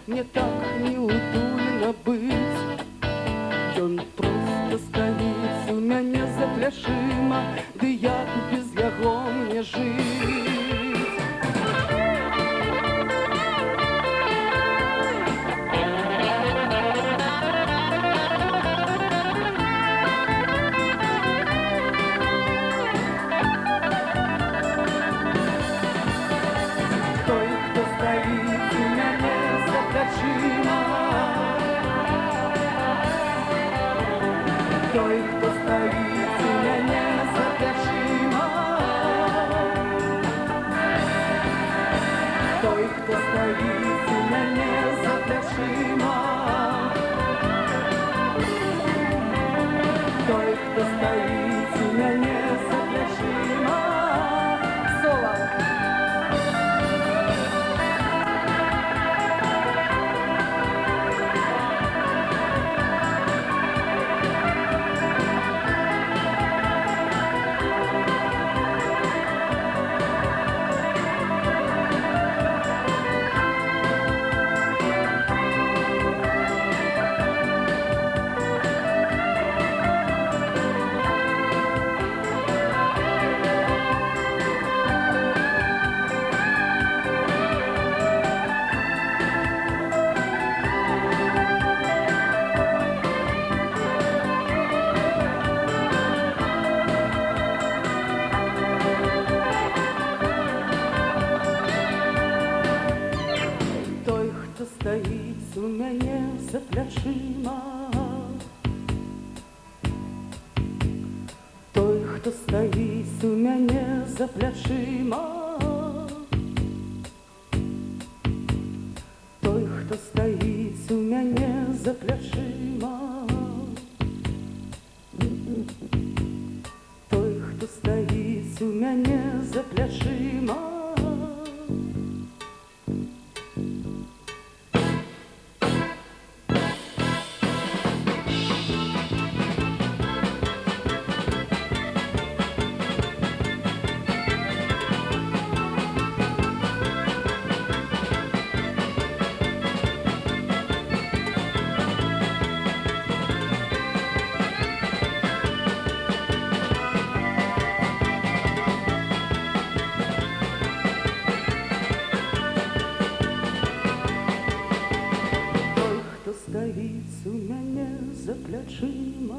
мне так неутульна быць. Ён проста стаіць у мяне за плячыма, ды як без яго мне жыць. Той, хто стоїть у мене за плечима, той, хто стоїть у мене за плечима, той, хто стоїть у мене за плечима. Соло. Стоїть у мене за плечима, той, хто стоїть у мене за плечима, той, хто стоїть у мене за плечима, той, хто стоїть у мене за плечима. Стоїть у мене за плечима.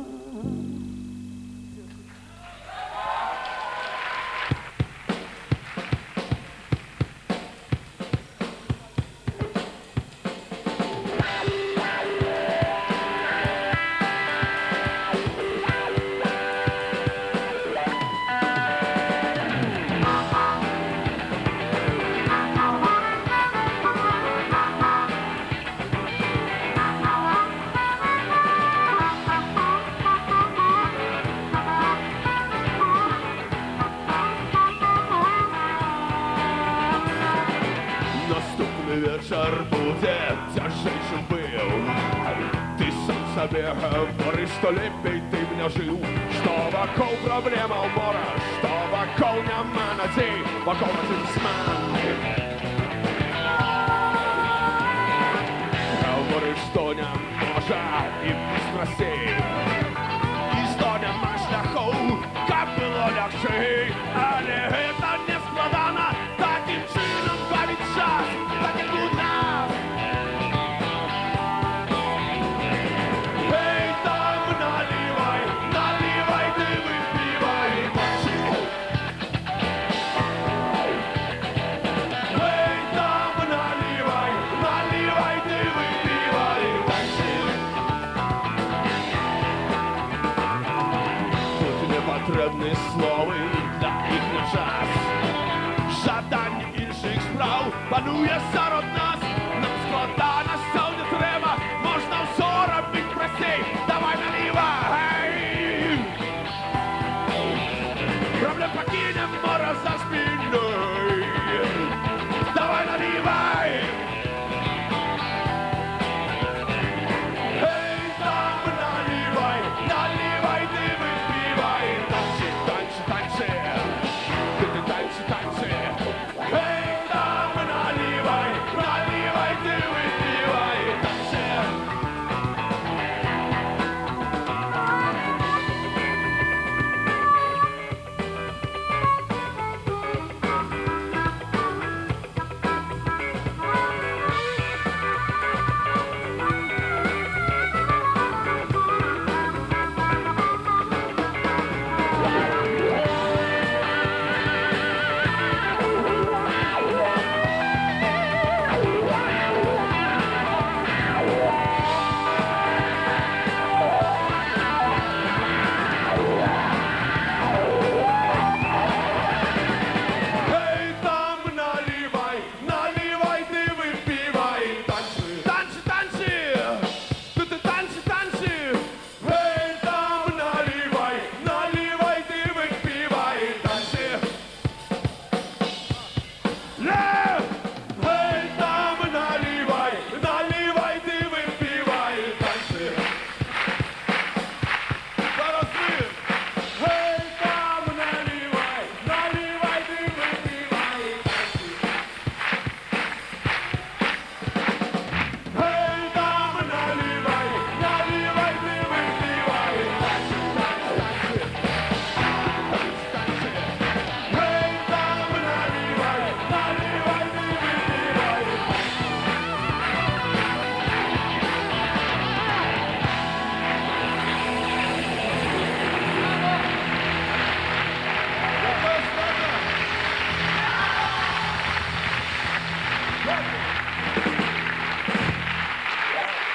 Вечер будет тяжей, чем был. Ты сам себе говоришь, что лепей ты меня жил. Что вокруг проблема умора, что вокруг нема надей, вокруг один смерть. Говоришь, что не может и без страстей, и что нема шляху, как было легче. Але это не складано таким чином бавить час. Потрібні слови для їх на час. Жадання інших справ панує серед нас. Нам складаностей не треба, можна все робити простей. Давай наліво, гей! Проблем покинемо за спиною. Давай наліво! Hey, там наливай, наливай, ты выпивай. Танцы, танцы, танцы.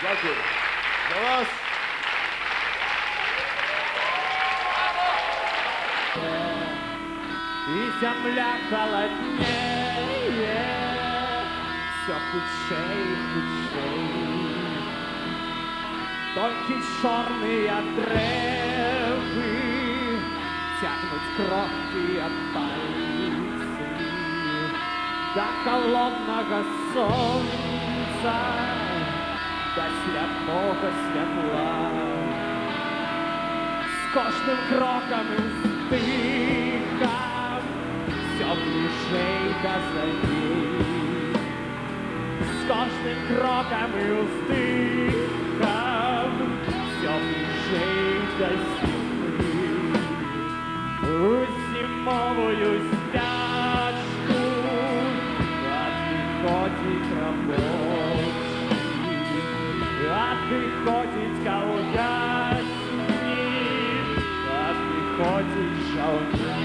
Дякую. За вас. И земля холоднее, все худшей и худшей. Только черные древы тянут кровки от пальцев до холодного солнца, до слепого светла. С кожным кроком и вздыхом все ближей до зари. С каждым кроком и вздыхом все ближей до зимы. В зимовую спячку отходит рабочий, отходит колгасник, отходит жаудер.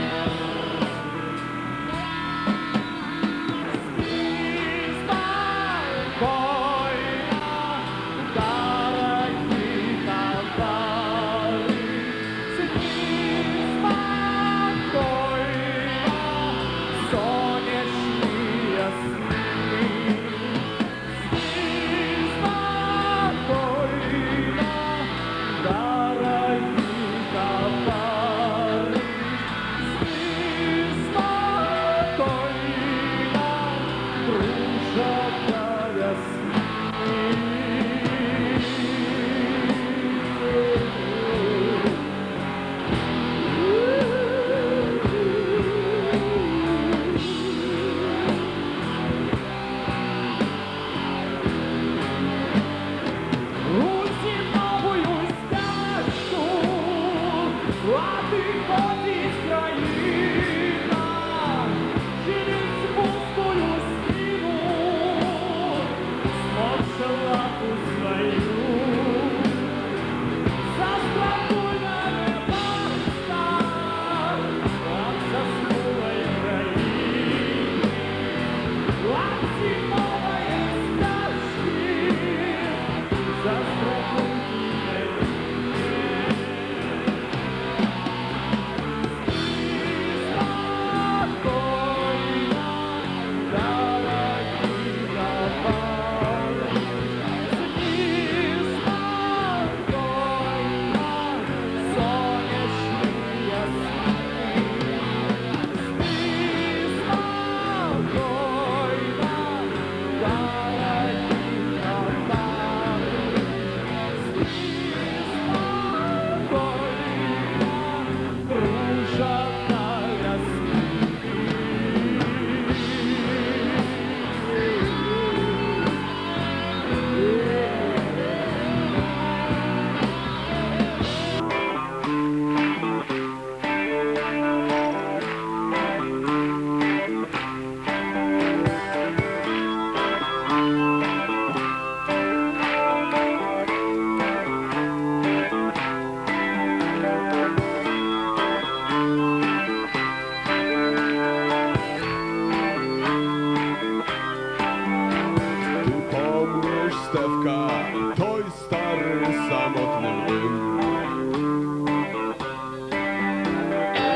Той старий самотний млин.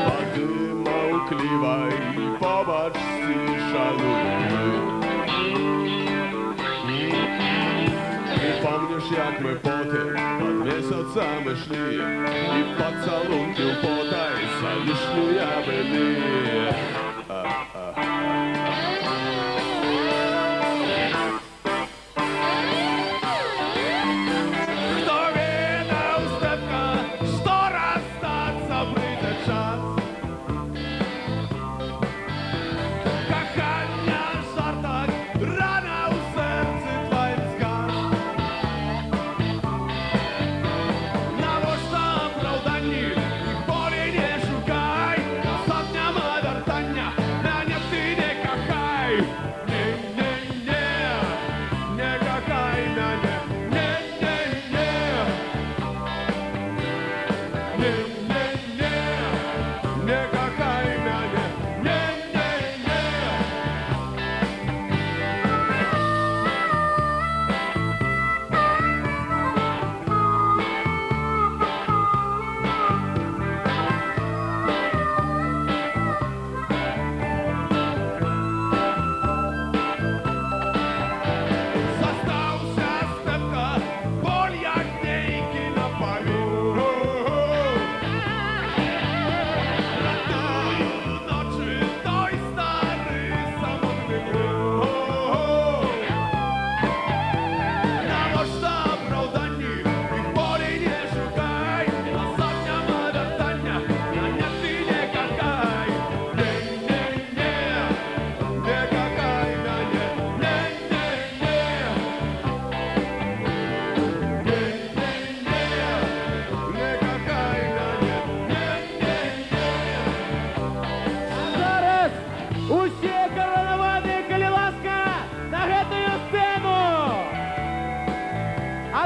Води мовклива і побач шалуни. Ти помниш, як ми поти под месяцами шли, і поцелунки в потай за лишнюю были. Мене ти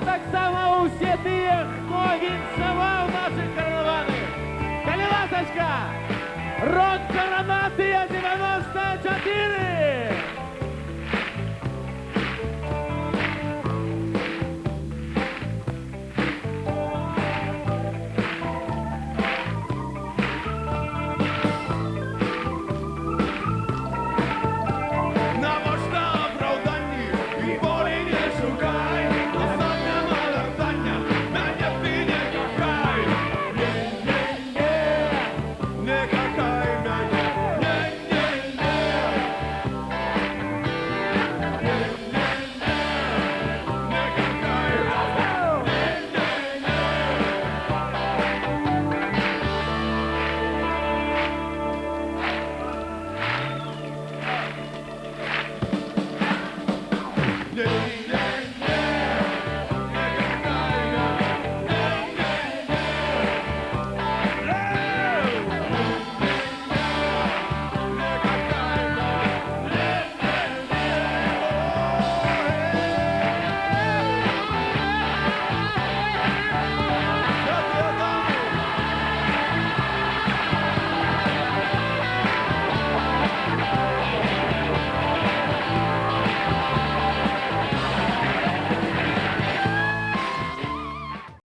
а так само усі тих, хто вінчавав наших карнаваних. Калівасочка! Рок Коронатія 94! На можна оправданні і болі не шукай, остання малартання, мене ти не кохай. Не-не-не, не кохай мене, не-не-не. Не-не-не, не кохай мене, не-не-не.